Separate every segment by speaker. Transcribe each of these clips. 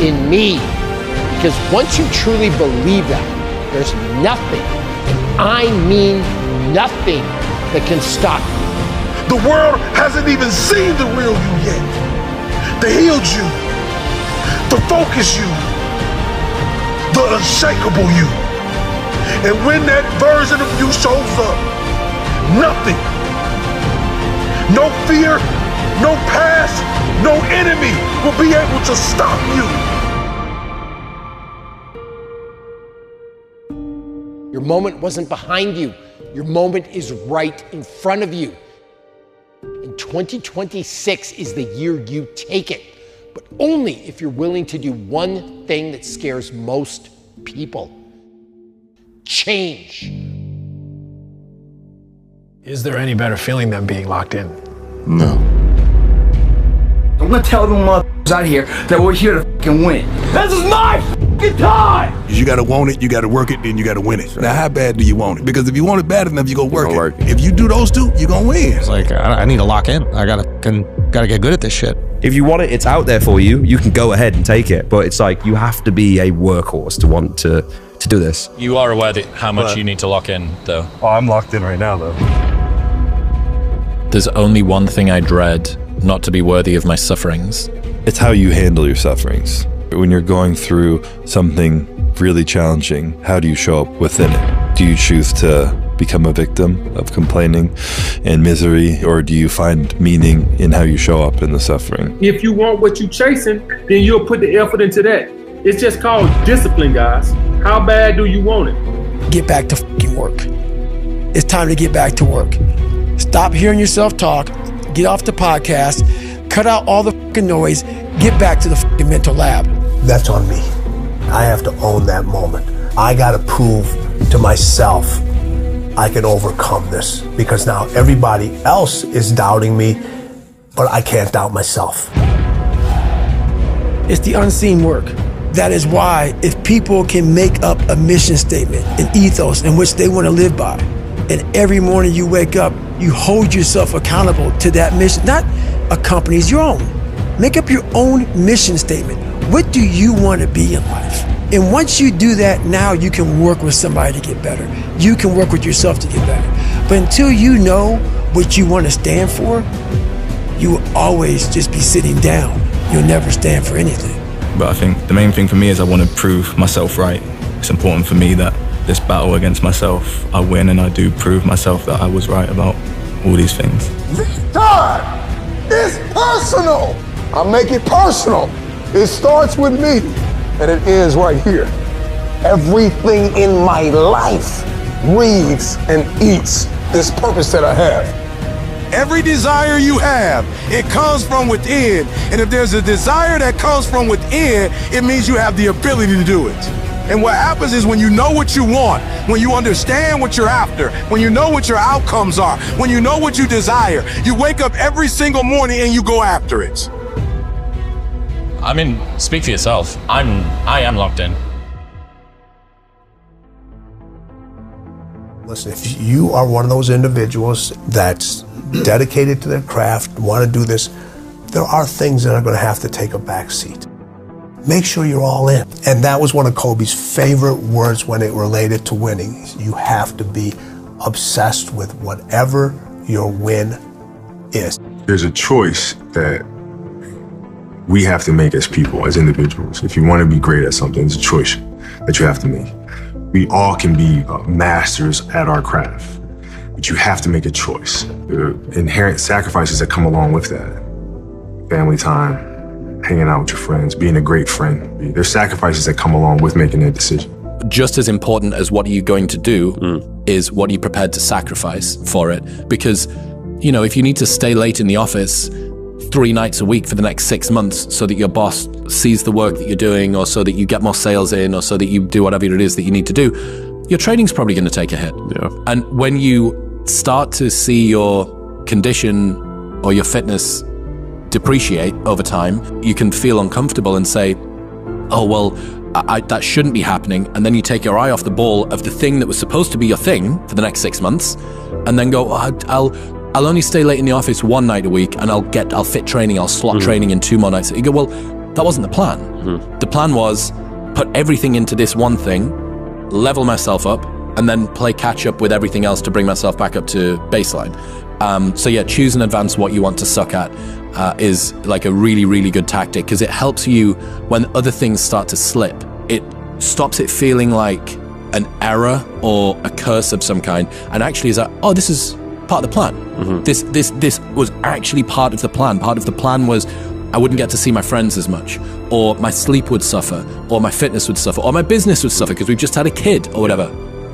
Speaker 1: in me. Because once you truly believe that, there's nothing, and I mean nothing, that can stop you.
Speaker 2: The world hasn't even seen the real you yet. The healed you, the focused you, the unshakable you. And when that version of you shows up, nothing, no fear, no past, no enemy will be able to stop you.
Speaker 1: Your moment wasn't behind you. Your moment is right in front of you. And 2026 is the year you take it, but only if you're willing to do one thing that scares most people: change.
Speaker 3: Is there any better feeling than being locked in?
Speaker 2: No.
Speaker 4: I'm gonna tell them motherfuckers out here that we're here to fucking win. This is my fucking time!
Speaker 2: You gotta want it, you gotta work it, then you gotta win it. Now, how bad do you want it? Because if you want it bad enough, you're gonna work it. If you do those two, you're gonna win.
Speaker 5: It's like, I need to lock in. I gotta get good at this shit.
Speaker 6: If you want it, it's out there for you. You can go ahead and take it. But it's like, you have to be a workhorse to want to do this.
Speaker 7: You are aware that how much you need to lock in, though.
Speaker 8: Oh, I'm locked in right now, though.
Speaker 7: There's only one thing I dread, not to be worthy of my sufferings.
Speaker 8: It's how you handle your sufferings. When you're going through something really challenging, how do you show up within it? Do you choose to become a victim of complaining and misery, or do you find meaning in how you show up in the suffering?
Speaker 9: If you want what you're chasing, then you'll put the effort into that. It's just called discipline, guys. How bad do you want it?
Speaker 10: Get back to fucking work. It's time to get back to work. Stop hearing yourself talk, get off the podcast, cut out all the fucking noise, get back to the fucking mental lab.
Speaker 11: That's on me. I have to own that moment. I gotta prove to myself I can overcome this, because now everybody else is doubting me, but I can't doubt myself.
Speaker 10: It's the unseen work. That is why if people can make up a mission statement, an ethos in which they want to live by, and every morning you wake up, you hold yourself accountable to that mission, not a company's, your own. Make up your own mission statement. What do you want to be in life? And once you do that, now you can work with somebody to get better. You can work with yourself to get better. But until you know what you want to stand for, you will always just be sitting down. You'll never stand for anything.
Speaker 12: But I think the main thing for me is I want to prove myself right. It's important for me that this battle against myself, I win, and I do prove myself that I was right about all these things.
Speaker 2: This time is personal. I make it personal. It starts with me, and it ends right here. Everything in my life breathes and eats this purpose that I have. Every desire you have, it comes from within. And if there's a desire that comes from within, it means you have the ability to do it. And what happens is when you know what you want, when you understand what you're after, when you know what your outcomes are, when you know what you desire, you wake up every single morning and you go after it.
Speaker 7: I mean, speak for yourself. I am locked in.
Speaker 11: Listen, if you are one of those individuals that's dedicated to their craft, want to do this, there are things that are going to have to take a back seat. Make sure you're all in. And that was one of Kobe's favorite words when it related to winning. You have to be obsessed with whatever your win is.
Speaker 13: There's a choice that we have to make as people, as individuals. If you want to be great at something, it's a choice that you have to make. We all can be masters at our craft, but you have to make a choice. There are inherent sacrifices that come along with that. Family time, hanging out with your friends, being a great friend. There's sacrifices that come along with making that decision.
Speaker 7: Just as important as what are you going to do is what are you prepared to sacrifice for it. Because, you know, if you need to stay late in the office 3 nights a week for the next 6 months so that your boss sees the work that you're doing, or so that you get more sales in, or so that you do whatever it is that you need to do, your training's probably going to take a hit.
Speaker 8: Yeah.
Speaker 7: And when you start to see your condition or your fitness depreciate over time, you can feel uncomfortable and say, oh, well, that shouldn't be happening. And then you take your eye off the ball of the thing that was supposed to be your thing for the next 6 months, and then go, I'll only stay late in the office 1 night a week, and I'll fit training, I'll slot training in 2 more nights. You go, well, That wasn't the plan. The plan was put everything into this one thing, level myself up, and then play catch up with everything else to bring myself back up to baseline. So yeah, choose in advance what you want to suck at is like a really, really good tactic, because it helps you when other things start to slip. It stops it feeling like an error or a curse of some kind, and actually is like, oh, this is part of the plan. This was actually part of the plan. Part of the plan was I wouldn't get to see my friends as much, or my sleep would suffer, or my fitness would suffer, or my business would suffer because we've just had a kid or whatever.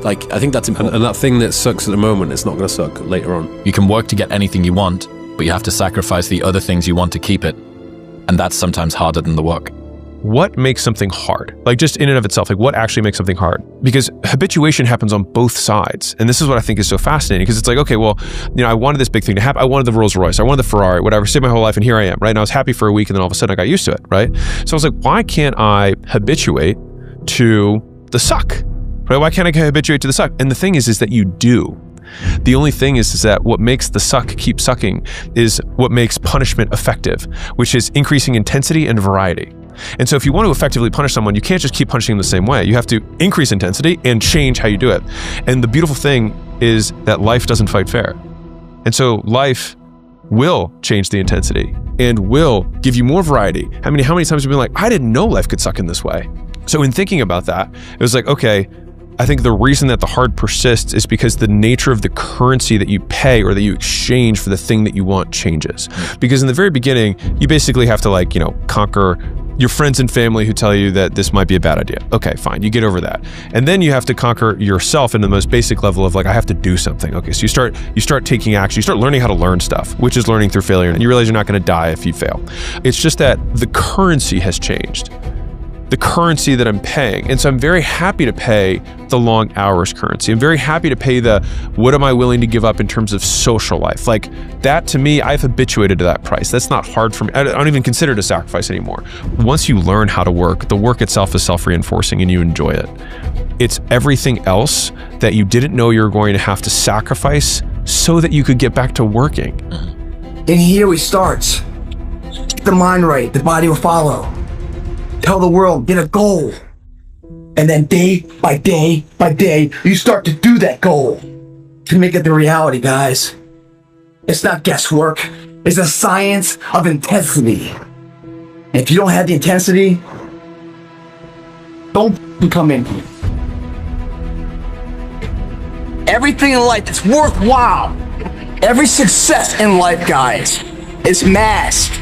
Speaker 7: Like, I think that's important.
Speaker 14: And that thing that sucks at the moment, it's not going to suck later on.
Speaker 15: You can work to get anything you want, but you have to sacrifice the other things you want to keep it. And that's sometimes harder than the work.
Speaker 16: What makes something hard? Like, just in and of itself, like what actually makes something hard? Because habituation happens on both sides. And this is what I think is so fascinating, because it's like, okay, well, you know, I wanted this big thing to happen. I wanted the Rolls Royce. I wanted the Ferrari, whatever. I stayed my whole life and here I am, right? And I was happy for a week and then all of a sudden I got used to it, right? So I was like, why can't I habituate to the suck? Right? Why can't I habituate to the suck? And the thing is that you do. The only thing is that what makes the suck keep sucking is what makes punishment effective, which is increasing intensity and variety. And so if you want to effectively punish someone, you can't just keep punishing them the same way. You have to increase intensity and change how you do it. And the beautiful thing is that life doesn't fight fair. And so life will change the intensity and will give you more variety. How many times have you been like, I didn't know life could suck in this way? So in thinking about that, it was like, okay, I think the reason that the hard persists is because the nature of the currency that you pay or that you exchange for the thing that you want changes. Because in the very beginning, you basically have to, like, you know, conquer your friends and family who tell you that this might be a bad idea. Okay, fine, you get over that. And then you have to conquer yourself in the most basic level of like, I have to do something. Okay, so you start taking action, you start learning how to learn stuff, which is learning through failure. And you realize you're not gonna die if you fail. It's just that the currency has changed. The currency that I'm paying. And so I'm very happy to pay the long hours currency. I'm very happy to pay the, what am I willing to give up in terms of social life? Like that, to me, I've habituated to that price. That's not hard for me. I don't even consider it a sacrifice anymore. Once you learn how to work, the work itself is self-reinforcing and you enjoy it. It's everything else that you didn't know you were going to have to sacrifice so that you could get back to working.
Speaker 4: And here it starts. Get the mind right, the body will follow. Tell the world, get a goal. And then day by day by day, you start to do that goal to make it the reality, guys. It's not guesswork. It's a science of intensity. And if you don't have the intensity, don't come in. Everything in life that's worthwhile, every success in life, guys, is masked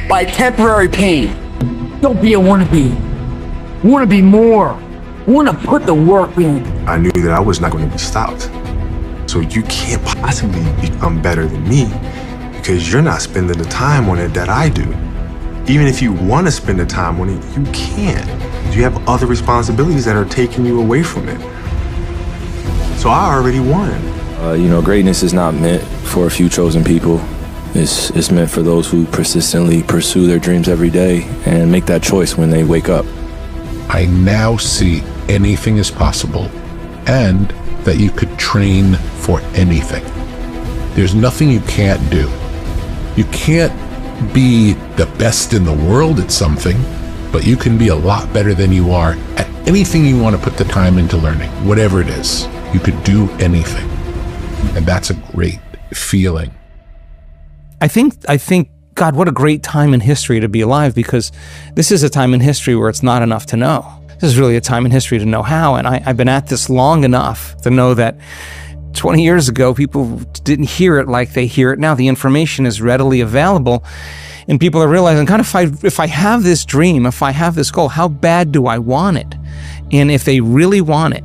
Speaker 4: by temporary pain. Don't be a wannabe. Wanna be more. Wanna put the work in.
Speaker 13: I knew that I was not going to be stopped. So you can't possibly become better than me because you're not spending the time on it that I do. Even if you want to spend the time on it, you can't. You have other responsibilities that are taking you away from it. So I already won.
Speaker 12: You know, greatness is not meant for a few chosen people. It's meant for those who persistently pursue their dreams every day and make that choice when they wake up.
Speaker 17: I now see anything is possible and that you could train for anything. There's nothing you can't do. You can't be the best in the world at something, but you can be a lot better than you are at anything you want to put the time into learning, whatever it is. You could do anything. And that's a great feeling.
Speaker 18: I think, God, what a great time in history to be alive, because this is a time in history where it's not enough to know. This is really a time in history to know how, and I've been at this long enough to know that 20 years ago, people didn't hear it like they hear it now. The information is readily available, and people are realizing, kind of, if I have this dream, if I have this goal, how bad do I want it? And if they really want it,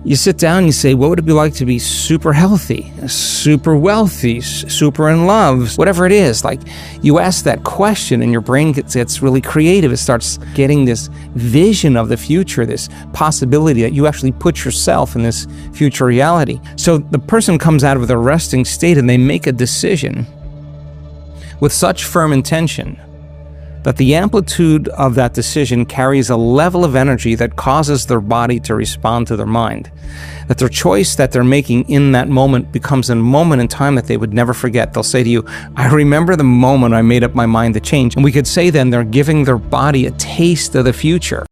Speaker 18: you sit down and you say, what would it be like to be super healthy, super wealthy, super in love, whatever it is? Like, you ask that question and your brain gets really creative. It starts getting this vision of the future, this possibility that you actually put yourself in this future reality. So the person comes out of the resting state and they make a decision with such firm intention that the amplitude of that decision carries a level of energy that causes their body to respond to their mind. That their choice that they're making in that moment becomes a moment in time that they would never forget. They'll say to you, I remember the moment I made up my mind to change. And we could say then they're giving their body a taste of the future.